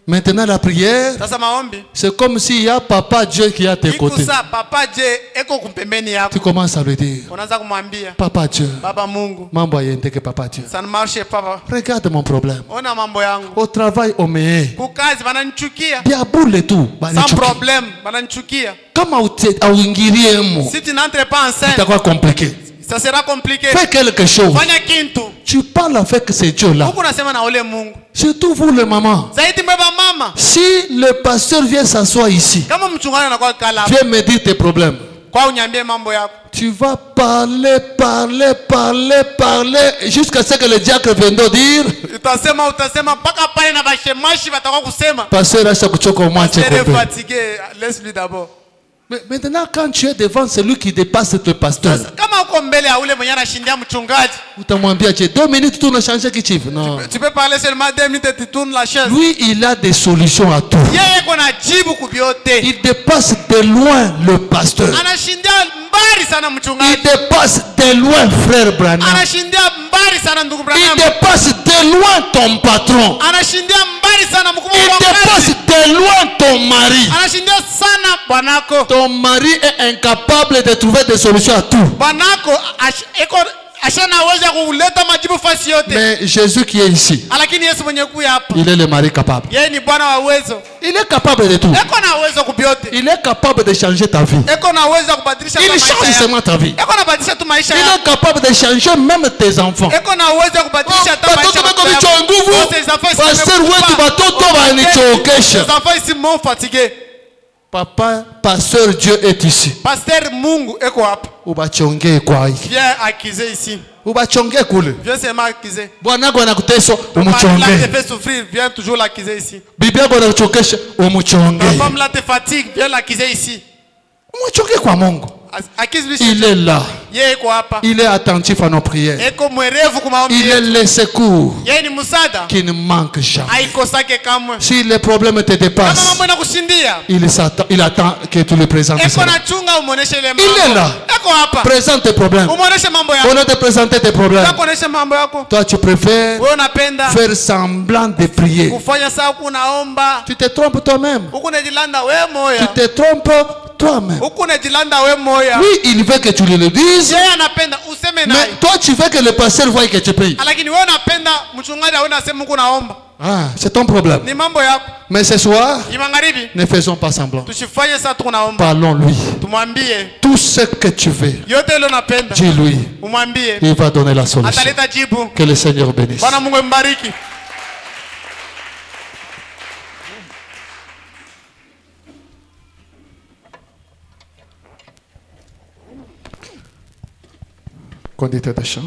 Maintenant, la prière, Sasa maombi. c'est comme s'il y a Papa Dieu qui est à tes côtés. Ikusa papa je eko kumpembeni yako. Tu commences à lui dire, Unaanza kumwambia Papa Dieu, Baba Mungu. mambo ayendeke Papa Dieu. Ça ne marche papa. Regarde mon problème. Ona mambo yangu. Au travail, on me hait. Kukazi wananichukia. Diaboule et tout. Sans problème, wananichukia. Kama auingiriemo, Si tu n'entres pas en scène, c'est quoi compliqué? ça sera compliqué. Fais quelque chose. Fanya kintu. Tu parles avec ces dieux-là. Huku nasema na ule Mungu. Surtout vous, les mamans. Zaidi mbeba mama. Si le pasteur vient s'asseoir ici, Kama mchungaji anakuwa kala. viens me dire tes problèmes. Kwa unyambie mambo yako. Tu vas parler jusqu'à ce que le diacre vienne de dire. Utasema mpaka pale na bashemashi batakuwa kusema. Pasteur acha kuchoka au moins fatigué, laisse-lui d'abord. Mais maintenant, quand tu es devant celui qui dépasse le pasteur, Kama uko mbele ya ule mwenye anashindia mchungaji, utamwambia je 2 minutes tu unachangea kichifu. Non. tu peux parler seulement 2 minutes et tu tournes la chaise. Lui, il a des solutions à tout. Yeye kuna jibu kubyote. Il dépasse de loin le pasteur. Anashindia mbali sana Il mchungaji. dépasse de loin frère Branham. Anashindia mbali sana ndugu Il Branham. dépasse de loin ton patron. Anashindia mbali sana mkubwa Il wa dépasse kazi. de loin ton mari. Anashindia sana bwanako. Ton mari est incapable de trouver des solutions à tout. Bwanako ashana uwezo kuleta majibu fasi yote. Mais Jésus qui est ici, Lakini Yesu mwenye kuya hapa. il est le mari capable. Yeye ni Bwana wa uwezo. Il est capable de tout. Eko na uwezo kubyote. Il est capable de changer ta vie. Eko na uwezo kubadilisha Il change seulement ta vie. Eko na badilisha tu maisha Il yako. est capable de changer même tes enfants. Eko na uwezo kubadilisha hata maisha Batoto yako. bako nguvu. Pasteur wetu batoto banichokesha. Les enfants ici m'ont fatigué. Papa, pasteur Dieu est ici. Pasteur Mungu eko hapa. Ubachongee kwa hiki. Viens accuser ici. Ubachongee kule. Viens seulement accuser. Bwana yako anakuteso Là umuchongee. te fait souffrir, viens toujours l'accuser ici. Bibi yako anakuchokesha Ta umuchongee. femme là te fatigue, viens l'accuser ici. Umuchongee kwa Mungu. Accuse-lui. Il est là. Yeye eko hapa. Il est attentif à nos prières. Eko mwerevu kwa maombi Il est yetu. le secours Yeye ni msaada. qui ne manque jamais. Haikosake kamwe. Si les problèmes te Kama dépassent, mambo yanakushindia. il attend que tu le présentes. Eko cela. na chunga umuoneshe ile mambo. Il est là. Eko hapa. Présente tes problèmes. Umuoneshe mambo On yako. va te présenter tes problèmes. Kuonesha mambo yako. Toi, tu préfères Wewe unapenda faire semblant de prier. kufanya saa huku unaomba. Tu te trompes toi-même. Huku unajilanda wewe moya. Tu te trompes toi-même. Huku unajilanda wewe moya. Lui, il veut que tu le dises. Yeye anapenda useme Mais naye. toi, tu veux que le pasteur voie que tu payes. Lakini wewe unapenda mchungaji aone aseme huku naomba. Ah, c'est ton problème. Ni mambo yako. Mais ce soir, Magharibi ne faisons pas semblant. tusifanye saa tunaomba. Parlons-lui. Tumwambie Tout ce que tu veux, yote ile unapenda. dis-lui. Umwambie. Il va donner la solution. Ataleta jibu. Que le Seigneur bénisse. Bwana Mungu mbariki. Conducteur de chant.